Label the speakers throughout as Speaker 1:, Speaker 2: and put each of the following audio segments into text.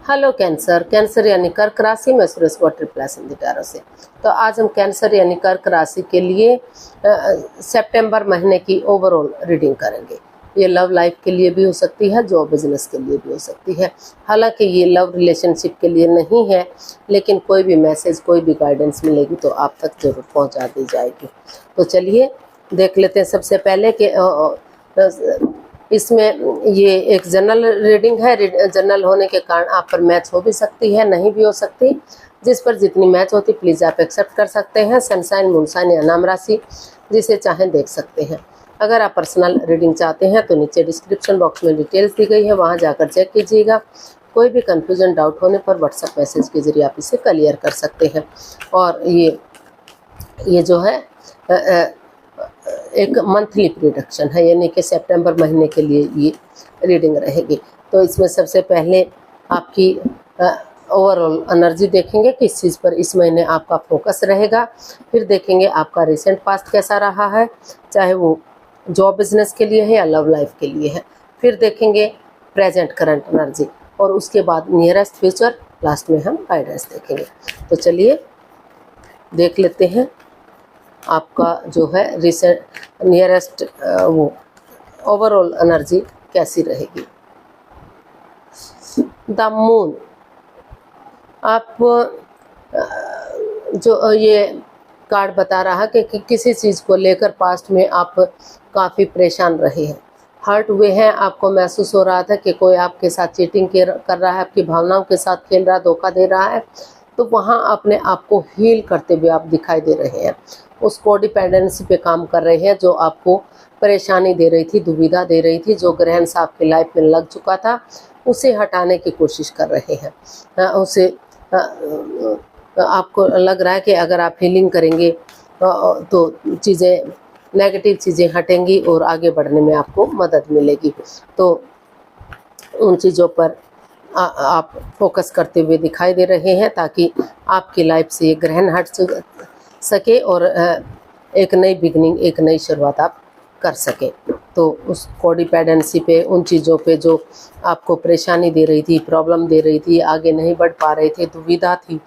Speaker 1: Hello cancer. Cancer यानी कर्क राशि में सुरेश ट्रिप्लस इन टैरो से। तो आज हम कैंसर यानी कर्क राशि के लिए सितंबर महीने की ओवरऑल रीडिंग करेंगे। ये लव लाइफ के लिए भी हो सकती है, जॉब बिजनेस के लिए भी हो सकती है। हालांकि ये लव रिलेशनशिप के लिए नहीं है, लेकिन कोई भी मैसेज, कोई भी गाइडेंस मिलेगी तो आप तक जरूर पहुंचा दी जाएगी। तो चलिए देख लेते हैं। सबसे पहले कि इसमें ये एक जनरल रीडिंग है। जनरल होने के कारण आप पर मैच हो भी सकती है, नहीं भी हो सकती। जिस पर जितनी मैच होती प्लीज़ आप एक्सेप्ट कर सकते हैं। सनसाइन, मूनसाइन या नाम राशि जिसे चाहें देख सकते हैं। अगर आप पर्सनल रीडिंग चाहते हैं तो नीचे डिस्क्रिप्शन बॉक्स में डिटेल्स दी गई है, वहां जाकर चेक कीजिएगा। कोई भी कन्फ्यूजन, डाउट होने पर व्हाट्सएप मैसेज के जरिए आप इसे क्लियर कर सकते हैं। और ये जो है एक मंथली प्रोडक्शन है, यानी कि सितंबर महीने के लिए ये रीडिंग रहेगी। तो इसमें सबसे पहले आपकी ओवरऑल एनर्जी देखेंगे, किस चीज़ पर इस महीने आपका फोकस रहेगा। फिर देखेंगे आपका रिसेंट पास्ट कैसा रहा है, चाहे वो जॉब बिजनेस के लिए है या लव लाइफ के लिए है। फिर देखेंगे प्रेजेंट करंट एनर्जी, और उसके बाद नियरेस्ट फ्यूचर, लास्ट में हम गाइडेंस देखेंगे। तो चलिए देख लेते हैं आपका जो है रिसेंट नियरेस्ट वो ओवरऑल एनर्जी कैसी रहेगी। द मून, आप जो ये कार्ड बता रहा है कि किसी चीज़ को लेकर पास्ट में आप काफ़ी परेशान रहे हैं, हर्ट हुए हैं। आपको महसूस हो रहा था कि कोई आपके साथ चीटिंग कर रहा है, आपकी भावनाओं के साथ खेल रहा है, धोखा दे रहा है। तो वहाँ अपने आप को हील करते हुए आप दिखाई दे रहे हैं। उस कोडिपेंडेंसी पे काम कर रहे हैं जो आपको परेशानी दे रही थी, दुविधा दे रही थी, जो ग्रहण सा आपकी लाइफ में लग चुका था, उसे हटाने की कोशिश कर रहे हैं। उसे आपको लग रहा है कि अगर आप हीलिंग करेंगे तो चीज़ें, नेगेटिव चीज़ें हटेंगी और आगे बढ़ने में आपको मदद मिलेगी। तो उन चीज़ों पर आप फोकस करते हुए दिखाई दे रहे हैं, ताकि आपकी लाइफ से ये ग्रहण हट सके और एक नई बिगनिंग, एक नई शुरुआत आप कर सके। तो उस कोडिपेंडेंसी पे, उन चीज़ों पे जो आपको परेशानी दे रही थी, प्रॉब्लम दे रही थी, आगे नहीं बढ़ पा रहे थे, दुविधा थी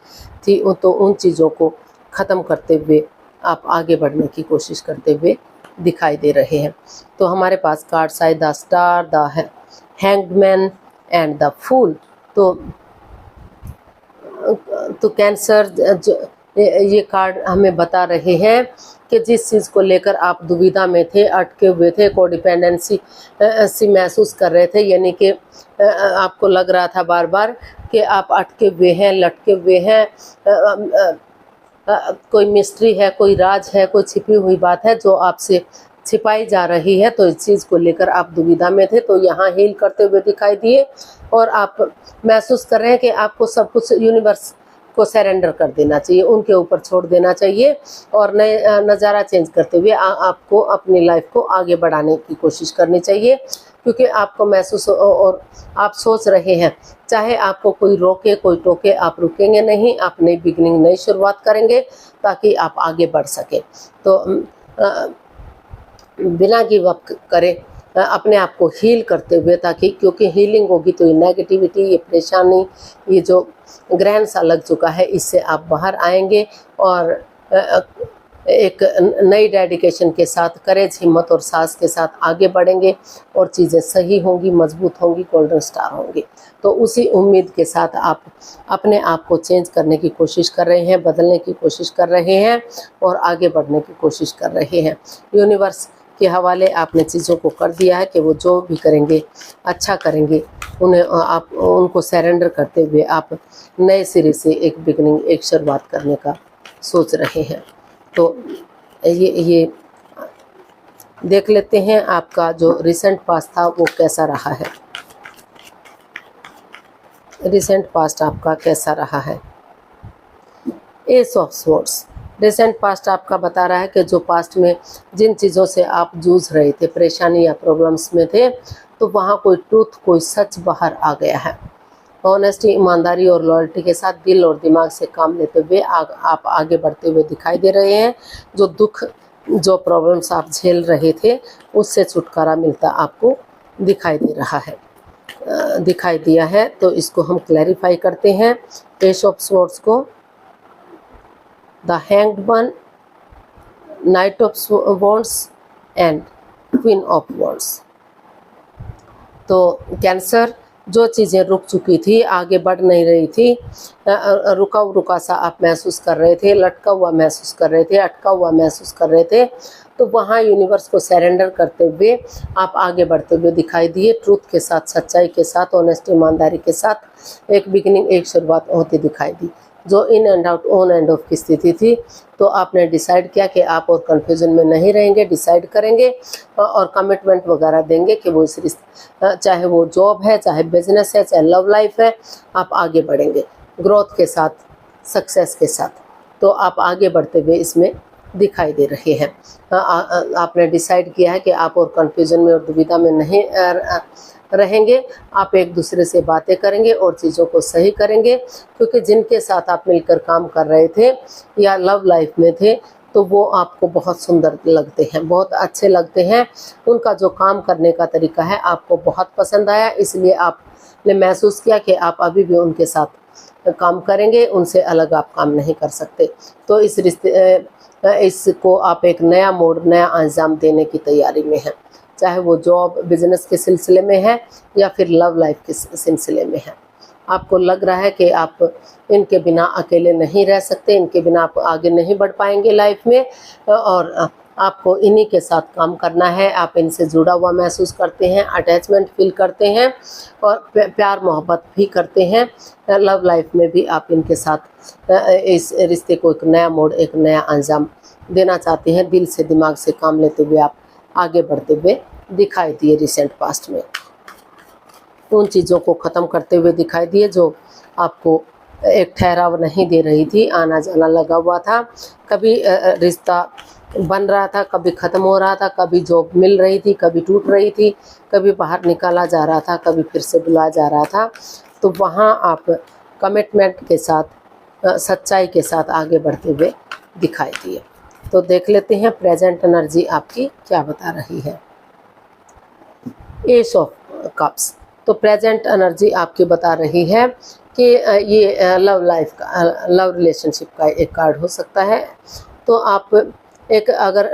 Speaker 1: तो उन चीज़ों को ख़त्म करते हुए आप आगे बढ़ने की कोशिश करते हुए दिखाई दे रहे हैं। तो हमारे पास कार्ड्स आए the star, the hanged man and the fool. तो कैंसर, ये कार्ड हमें बता रहे हैं कि जिस चीज़ को लेकर आप दुविधा में थे, अटके हुए थे, कोडिपेंडेंसी सी महसूस कर रहे थे, यानी कि आपको लग रहा था बार बार कि आप अटके हुए हैं, लटके हुए हैं, कोई मिस्ट्री है, कोई राज है, कोई छिपी हुई बात है जो आपसे छिपाई जा रही है। तो इस चीज़ को लेकर आप दुविधा में थे, तो यहाँ हील करते हुए दिखाई दिए, और आप महसूस कर रहे हैं कि आपको सब कुछ यूनिवर्स को सरेंडर कर देना चाहिए, उनके ऊपर छोड़ देना चाहिए, और नए नज़ारा चेंज करते हुए आपको अपनी लाइफ को आगे बढ़ाने की कोशिश करनी चाहिए। क्योंकि आपको महसूस और आप सोच रहे हैं, चाहे आपको कोई रोके, कोई टोके, आप रुकेंगे नहीं, आप नई बिगनिंग, नई शुरुआत करेंगे ताकि आप आगे बढ़ सकें। तो बिना गिव अप करे अपने आप को हील करते हुए, ताकि क्योंकि हीलिंग होगी तो ये नेगेटिविटी, ये परेशानी, ये जो ग्रहण सा लग चुका है, इससे आप बाहर आएंगे और एक नई डेडिकेशन के साथ, करेज, हिम्मत और साहस के साथ आगे बढ़ेंगे, और चीज़ें सही होंगी, मजबूत होंगी, गोल्डन स्टार होंगी। तो उसी उम्मीद के साथ आप अपने आप को चेंज करने की कोशिश कर रहे हैं, बदलने की कोशिश कर रहे हैं, और आगे बढ़ने की कोशिश कर रहे हैं। यूनिवर्स के हवाले आपने चीज़ों को कर दिया है कि वो जो भी करेंगे अच्छा करेंगे। उन्हें आप उनको सरेंडर करते हुए आप नए सिरे से एक बिगनिंग, एक शुरुआत करने का सोच रहे हैं। तो ये देख लेते हैं आपका जो रिसेंट पास्ट था वो कैसा रहा है। रिसेंट पास्ट आपका कैसा रहा है। S of swords, recent past आपका बता रहा है कि जो पास्ट में जिन चीज़ों से आप जूझ रहे थे, परेशानी या प्रॉब्लम्स में थे, तो वहाँ कोई ट्रूथ, कोई सच बाहर आ गया है। ऑनेस्टी, ईमानदारी और लॉयल्टी के साथ दिल और दिमाग से काम लेते हुए आप आगे बढ़ते हुए दिखाई दे रहे हैं। जो दुख, जो प्रॉब्लम्स आप झेल रहे थे, उससे छुटकारा मिलता आपको दिखाई दे रहा है। दिखाई दिया है, तो इसको हम क्लैरिफाई करते हैं। एस ऑफ स्वॉर्ड्स को, the hanged one, night of wands and queen of wands. तो कैंसर, जो चीज़ें रुक चुकी थी, आगे बढ़ नहीं रही थी, रुका सा आप महसूस कर रहे थे, लटका हुआ महसूस कर रहे थे, अटका हुआ महसूस कर रहे थे, तो वहाँ यूनिवर्स को सरेंडर करते हुए आप आगे बढ़ते हुए दिखाई दिए। ट्रूथ के साथ, सच्चाई के साथ, ऑनेस्टी, ईमानदारी के साथ एक बिगिनिंग, एक शुरुआत होती दिखाई दी। जो in and out, on end of की स्थिति थी, तो आपने डिसाइड किया कि आप और कन्फ्यूजन में नहीं रहेंगे, डिसाइड करेंगे और कमिटमेंट वगैरह देंगे कि वो इस रिश्ते, चाहे वो जॉब है, चाहे बिजनेस है, चाहे लव लाइफ है, आप आगे बढ़ेंगे ग्रोथ के साथ, सक्सेस के साथ। तो आप आगे बढ़ते हुए इसमें दिखाई दे रहे हैं। आपने डिसाइड किया है कि आप और कन्फ्यूजन में और दुविधा में नहीं रहेंगे। आप एक दूसरे से बातें करेंगे और चीज़ों को सही करेंगे, क्योंकि जिनके साथ आप मिलकर काम कर रहे थे या लव लाइफ में थे, तो वो आपको बहुत सुंदर लगते हैं, बहुत अच्छे लगते हैं। उनका जो काम करने का तरीका है आपको बहुत पसंद आया, इसलिए आपने महसूस किया कि आप अभी भी उनके साथ काम करेंगे, उनसे अलग आप काम नहीं कर सकते। तो इस रिश्ते, इसको आप एक नया मोड़, नया अंजाम देने की तैयारी में हैं, चाहे वो जॉब बिजनेस के सिलसिले में है या फिर लव लाइफ के सिलसिले में है। आपको लग रहा है कि आप इनके बिना अकेले नहीं रह सकते, इनके बिना आप आगे नहीं बढ़ पाएंगे लाइफ में, और आपको इन्हीं के साथ काम करना है। आप इनसे जुड़ा हुआ महसूस करते हैं, अटैचमेंट फील करते हैं और प्यार मोहब्बत भी करते हैं। लव लाइफ में भी आप इनके साथ इस रिश्ते को एक नया मोड़, एक नया अंजाम देना चाहते हैं। दिल से, दिमाग से काम लेते हुए आप आगे बढ़ते हुए दिखाई दिए। रिसेंट पास्ट में उन चीज़ों को ख़त्म करते हुए दिखाई दिए जो आपको एक ठहराव नहीं दे रही थी, आना जाना लगा हुआ था। कभी रिश्ता बन रहा था, कभी ख़त्म हो रहा था, कभी जॉब मिल रही थी, कभी टूट रही थी, कभी बाहर निकाला जा रहा था, कभी फिर से बुलाया जा रहा था। तो वहाँ आप कमिटमेंट के साथ, सच्चाई के साथ आगे बढ़ते हुए दिखाई दिए। तो देख लेते हैं प्रेजेंट एनर्जी आपकी क्या बता रही है। एस ऑफ कप्स, तो प्रेजेंट एनर्जी आपकी बता रही है कि ये लव लाइफ का, लव रिलेशनशिप का एक कार्ड हो सकता है। तो आप एक, अगर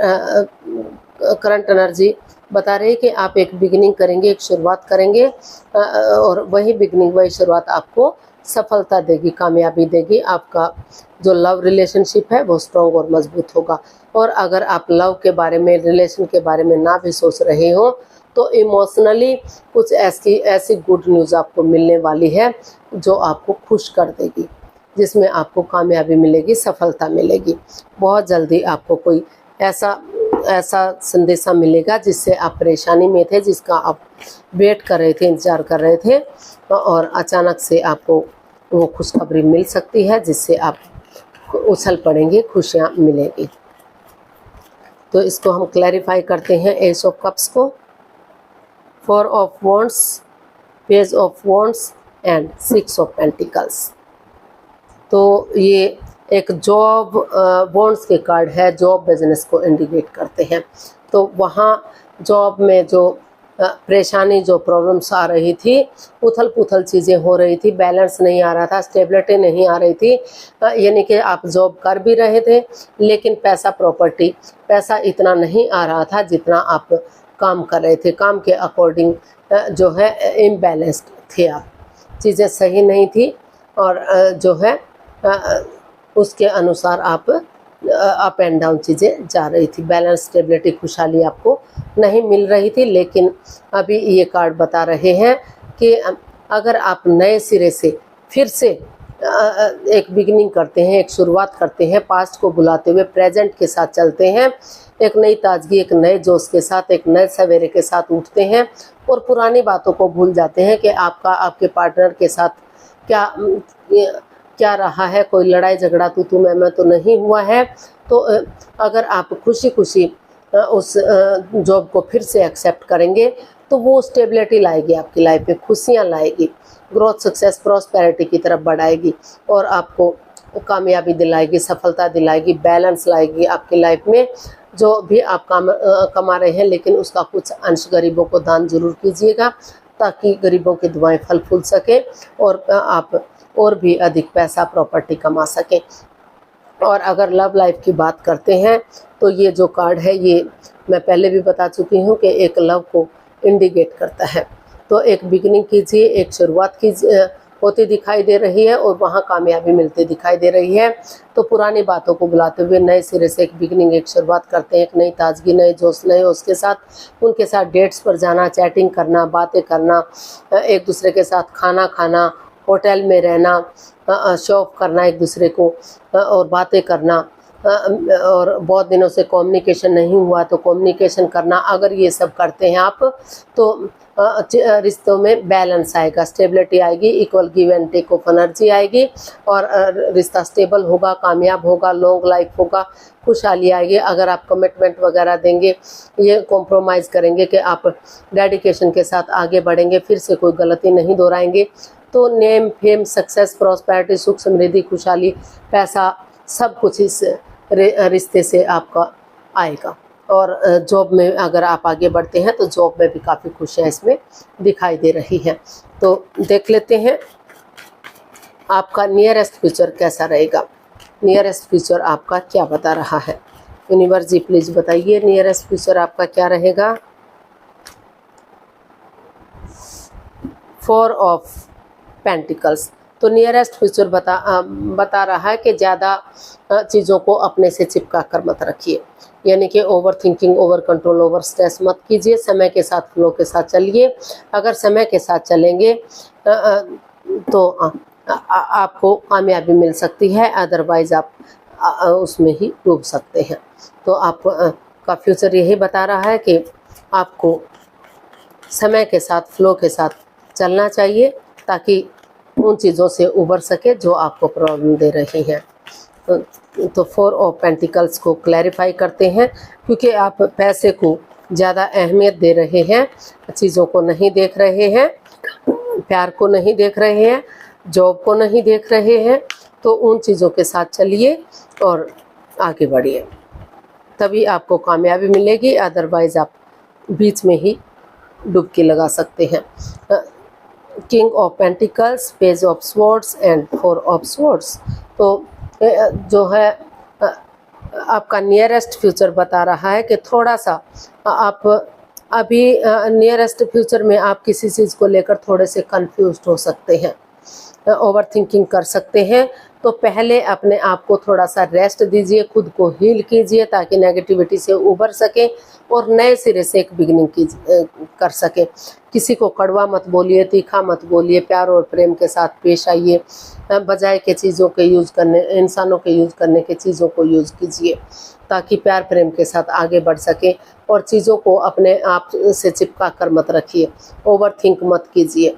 Speaker 1: करंट एनर्जी बता रही है कि आप एक बिगिनिंग करेंगे, एक शुरुआत करेंगे, और वही बिगिनिंग, वही शुरुआत आपको सफलता देगी, कामयाबी देगी। आपका जो लव रिलेशनशिप है वो स्ट्रॉन्ग और मजबूत होगा। और अगर आप लव के बारे में, रिलेशन के बारे में ना भी सोच रहे हो, तो इमोशनली कुछ ऐसी गुड न्यूज़ आपको मिलने वाली है जो आपको खुश कर देगी, जिसमें आपको कामयाबी मिलेगी, सफलता मिलेगी। बहुत जल्दी आपको कोई ऐसा संदेशा मिलेगा जिससे आप परेशानी में थे, जिसका आप वेट कर रहे थे, इंतज़ार कर रहे थे, और अचानक से आपको वो खुशखबरी मिल सकती है जिससे आप उछल पड़ेंगे, खुशियाँ मिलेगी। तो इसको हम क्लैरिफाई करते हैं एस ऑफ कप्स को, 4 of wands, page of wands and 6 of pentacles. तो ये एक जॉब, वॉन्ड्स के कार्ड है, जॉब बिजनेस को इंडिकेट करते हैं। तो वहाँ जॉब में जो परेशानी, जो प्रॉब्लम्स आ रही थी, उथल पुथल चीज़ें हो रही थी, बैलेंस नहीं आ रहा था, स्टेबिलिटी नहीं आ रही थी, यानी कि आप जॉब कर भी रहे थे लेकिन पैसा, प्रॉपर्टी, पैसा इतना नहीं आ रहा था जितना आप काम कर रहे थे। काम के अकॉर्डिंग जो है इम्बैलेंस्ड थे आप, चीज़ें सही नहीं थी, और जो है उसके अनुसार आप अप एंड डाउन चीज़ें जा रही थी। बैलेंस, स्टेबिलिटी, खुशहाली आपको नहीं मिल रही थी। लेकिन अभी ये कार्ड बता रहे हैं कि अगर आप नए सिरे से फिर से एक बिगिनिंग करते हैं, एक शुरुआत करते हैं, पास्ट को बुलाते हुए प्रेजेंट के साथ चलते हैं, एक नई ताजगी, एक नए जोश के साथ, एक नए सवेरे के साथ उठते हैं और पुरानी बातों को भूल जाते हैं कि आपके पार्टनर के साथ क्या रहा है, कोई लड़ाई झगड़ा तू मैं तो नहीं हुआ है। तो अगर आप खुशी खुशी उस जॉब को फिर से एक्सेप्ट करेंगे तो वो स्टेबिलिटी लाएगी आपकी लाइफ में, खुशियाँ लाएगी, ग्रोथ, सक्सेस, प्रॉस्पेरिटी की तरफ बढ़ाएगी और आपको कामयाबी दिलाएगी, सफलता दिलाएगी, बैलेंस लाएगी आपकी लाइफ में। जो भी आप कमा रहे हैं, लेकिन उसका कुछ अंश गरीबों को दान जरूर कीजिएगा, ताकि गरीबों की दुआएं फल फूल सके और आप और भी अधिक पैसा प्रॉपर्टी कमा सकें। और अगर लव लाइफ की बात करते हैं तो ये जो कार्ड है ये मैं पहले भी बता चुकी हूँ कि एक लव को इंडिकेट करता है। तो एक बिगिनिंग कीजिए, एक शुरुआत कीजिए होती दिखाई दे रही है और वहाँ कामयाबी मिलती दिखाई दे रही है। तो पुरानी बातों को बुलाते हुए नए सिरे से एक बिगिनिंग, एक शुरुआत करते हैं, एक नई ताजगी, नए जोश, नए उसके साथ उनके साथ डेट्स पर जाना, चैटिंग करना, बातें करना, एक दूसरे के साथ खाना खाना, होटल में रहना, शो ऑफ करना एक दूसरे को और बातें करना, और बहुत दिनों से कम्युनिकेशन नहीं हुआ तो कम्युनिकेशन करना। अगर ये सब करते हैं आप तो रिश्तों में बैलेंस आएगा, स्टेबिलिटी आएगी, equal give and take of energy आएगी और रिश्ता स्टेबल होगा, कामयाब होगा, लॉन्ग लाइफ होगा, खुशहाली आएगी। अगर आप कमिटमेंट वगैरह देंगे, ये कॉम्प्रोमाइज़ करेंगे कि आप डेडिकेशन के साथ आगे बढ़ेंगे, फिर से कोई गलती नहीं दोहराएंगे, तो नेम, फेम, सक्सेस, प्रॉस्पेरिटी, सुख, समृद्धि, खुशहाली, पैसा सब कुछ इस रिश्ते से आपका आएगा। और जॉब में अगर आप आगे बढ़ते हैं तो जॉब में भी काफ़ी खुशियाँ इसमें दिखाई दे रही हैं। तो देख लेते हैं आपका नियरेस्ट फ्यूचर कैसा रहेगा। नियरेस्ट फ्यूचर आपका क्या बता रहा है? यूनिवर्स जी प्लीज़ बताइए नियरेस्ट फ्यूचर आपका क्या रहेगा। 4 ऑफ पेंटिकल्स। तो नियरेस्ट फ्यूचर बता रहा है कि ज़्यादा चीज़ों को अपने से चिपका कर मत रखिए, यानी कि over thinking, over control, over stress मत कीजिए। समय के साथ, फ्लो के साथ चलिए। अगर समय के साथ चलेंगे तो आपको कामयाबी मिल सकती है, अदरवाइज़ आप उसमें ही डूब सकते हैं। तो आप का फ्यूचर यही बता रहा है कि आपको समय के साथ, फ्लो के साथ चलना चाहिए ताकि उन चीज़ों से उबर सके जो आपको प्रॉब्लम दे रही हैं। तो 4 ऑफ पेंटिकल्स को क्लैरिफाई करते हैं, क्योंकि आप पैसे को ज़्यादा अहमियत दे रहे हैं, चीज़ों को नहीं देख रहे हैं, प्यार को नहीं देख रहे हैं, जॉब को नहीं देख रहे हैं। तो उन चीज़ों के साथ चलिए और आगे बढ़िए, तभी आपको कामयाबी मिलेगी, अदरवाइज़ आप बीच में ही डुबकी लगा सकते हैं। King of pentacles, page of swords and 4 of swords. तो जो है आपका नियरेस्ट फ्यूचर बता रहा है कि थोड़ा सा आप अभी नियरेस्ट फ्यूचर में आप किसी चीज़ को लेकर थोड़े से कंफ्यूज्ड हो सकते हैं, ओवर थिंकिंग कर सकते हैं। तो पहले अपने आप को थोड़ा सा रेस्ट दीजिए, खुद को हील कीजिए ताकि नेगेटिविटी से उबर सकें और नए सिरे से एक बिगिनिंग कर सकें। किसी को कड़वा मत बोलिए, तीखा मत बोलिए, प्यार और प्रेम के साथ पेश आइए। बजाय के चीज़ों के यूज़ करने, इंसानों के यूज़ करने के चीज़ों को यूज़ कीजिए ताकि प्यार प्रेम के साथ आगे बढ़ सकें। और चीज़ों को अपने आप से चिपका कर मत रखिए, ओवर थिंक मत कीजिए,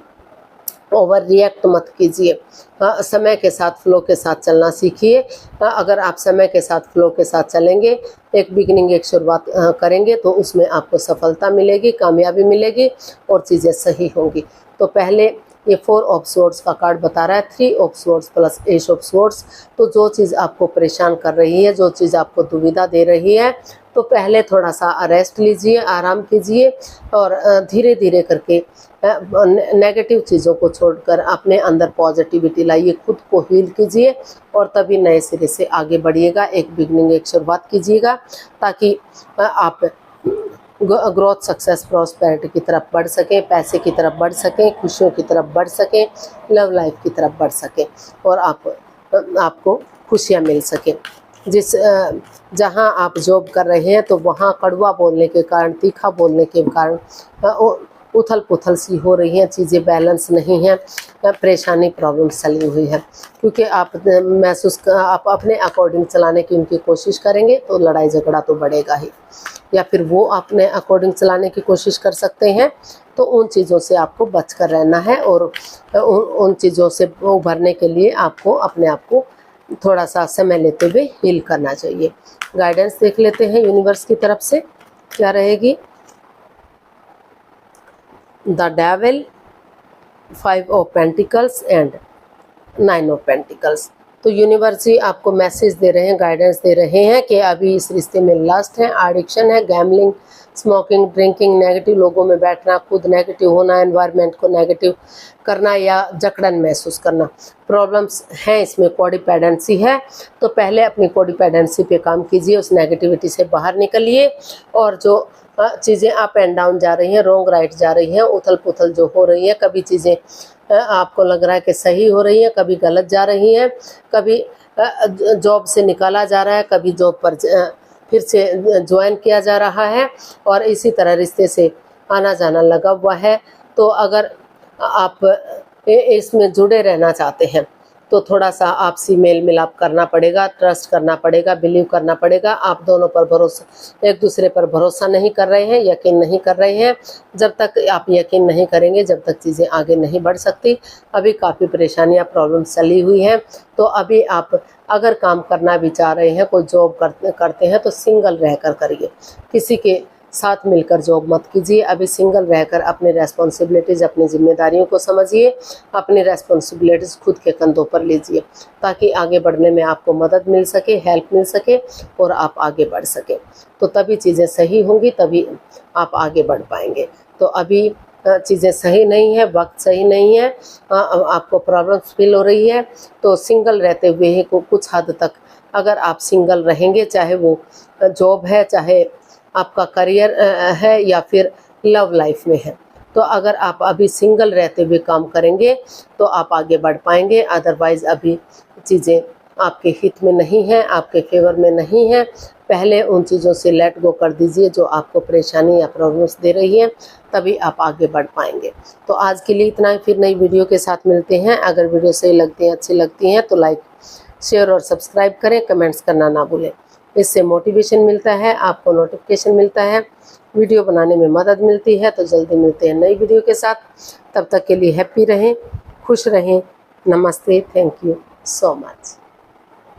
Speaker 1: ओवर रिएक्ट मत कीजिए। समय के साथ, फ्लो के साथ चलना सीखिए। अगर आप समय के साथ, फ्लो के साथ चलेंगे, एक बिगिनिंग, एक शुरुआत करेंगे तो उसमें आपको सफलता मिलेगी, कामयाबी मिलेगी और चीज़ें सही होंगी। तो पहले ये 4 ऑफ स्वॉर्ड्स का कार्ड बता रहा है, 3 of swords plus S of swords. तो जो चीज़ आपको परेशान कर रही है, जो चीज़ आपको दुविधा दे रही है, तो पहले थोड़ा सा रेस्ट लीजिए, आराम कीजिए और धीरे धीरे करके नेगेटिव चीज़ों को छोड़कर अपने अंदर पॉजिटिविटी लाइए, खुद को हील कीजिए और तभी नए सिरे से आगे बढ़िएगा। एक बिगनिंग, एक शुरुआत कीजिएगा ताकि आप ग्रोथ, सक्सेस, प्रॉस्पेरिटी की तरफ बढ़ सकें, पैसे की तरफ बढ़ सकें, खुशियों की तरफ बढ़ सकें, लव लाइफ की तरफ बढ़ सकें और आपको खुशियाँ मिल सकें। जहाँ आप जॉब कर रहे हैं तो वहाँ कड़वा बोलने के कारण, तीखा बोलने के कारण उथल पुथल सी हो रही हैं, चीज़ें बैलेंस नहीं हैं, परेशानी, प्रॉब्लम्स चली हुई है, क्योंकि आप अपने अकॉर्डिंग चलाने की उनकी कोशिश करेंगे तो लड़ाई झगड़ा तो बढ़ेगा ही, या फिर वो अपने अकॉर्डिंग चलाने की कोशिश कर सकते हैं। तो उन चीज़ों से आपको बच कर रहना है और उन चीज़ों से उभरने के लिए आपको अपने आप को थोड़ा सा समय लेते हुए हील करना चाहिए। गाइडेंस देख लेते हैं यूनिवर्स की तरफ से क्या रहेगी। The devil, 5 of pentacles and 9 of pentacles. तो यूनिवर्स ही आपको मैसेज दे रहे हैं, गाइडेंस दे रहे हैं कि अभी इस रिश्ते में लस्ट है, एडिक्शन है, गैम्बलिंग, स्मोकिंग, ड्रिंकिंग, नेगेटिव लोगों में बैठना, खुद नेगेटिव होना, एनवायरनमेंट को नेगेटिव करना या जकड़न महसूस करना, प्रॉब्लम्स हैं इसमें, कोडिपेंडेंसी है। तो पहले अपनी कोडिपेंडेंसी पे काम कीजिए, उस नेगेटिविटी से बाहर निकलिए, और जो चीज़ें अप एंड डाउन जा रही हैं, रॉन्ग राइट जा रही हैं, उथल पुथल जो हो रही है, कभी चीज़ें आपको लग रहा है कि सही हो रही हैं, कभी गलत जा रही हैं, कभी जॉब से निकाला जा रहा है, कभी जॉब पर फिर से ज्वाइन किया जा रहा है, और इसी तरह रिश्ते से आना जाना लगा हुआ है। तो अगर आप इसमें जुड़े रहना चाहते हैं तो थोड़ा सा आपसी मेल मिलाप करना पड़ेगा, ट्रस्ट करना पड़ेगा, बिलीव करना पड़ेगा। आप दोनों पर भरोसा, एक दूसरे पर भरोसा नहीं कर रहे हैं, यकीन नहीं कर रहे हैं। जब तक आप यकीन नहीं करेंगे, जब तक चीज़ें आगे नहीं बढ़ सकती। अभी काफ़ी परेशानियां, प्रॉब्लम चली हुई हैं। तो अभी आप अगर काम करना भी चाह रहे हैं, कोई जॉब करते हैं, तो सिंगल रहकर करिए, किसी के साथ मिलकर जॉब मत कीजिए। अभी सिंगल रहकर अपनी रेस्पॉन्सिबिलिटीज़, अपनी जिम्मेदारियों को समझिए, अपनी रेस्पॉन्सिबिलिटीज़ खुद के कंधों पर लीजिए, ताकि आगे बढ़ने में आपको मदद मिल सके, हेल्प मिल सके, और आप आगे बढ़ सकें। तो तभी चीज़ें सही होंगी, तभी आप आगे बढ़ पाएंगे। तो अभी चीज़ें सही नहीं है, वक्त सही नहीं है, आपको प्रॉब्लम्स फील हो रही है, तो सिंगल रहते हुए ही कुछ हद तक अगर आप सिंगल रहेंगे, चाहे वो जॉब है, चाहे आपका करियर है, या फिर लव लाइफ में है, तो अगर आप अभी सिंगल रहते हुए काम करेंगे तो आप आगे बढ़ पाएंगे। अदरवाइज़ अभी चीज़ें आपके हित में नहीं हैं, आपके फेवर में नहीं हैं। पहले उन चीज़ों से लेट गो कर दीजिए जो आपको परेशानी या प्रॉब्लम्स दे रही हैं, तभी आप आगे बढ़ पाएंगे। तो आज के लिए इतना ही, फिर नई वीडियो के साथ मिलते हैं। अगर वीडियो सही लगती हैं, अच्छी लगती हैं, तो लाइक, शेयर और सब्सक्राइब करें, कमेंट्स करना ना भूलें। इससे मोटिवेशन मिलता है, आपको नोटिफिकेशन मिलता है, वीडियो बनाने में मदद मिलती है। तो जल्दी मिलते हैं नई वीडियो के साथ। तब तक के लिए हैप्पी रहें, खुश रहें। नमस्ते, थैंक यू सो मच।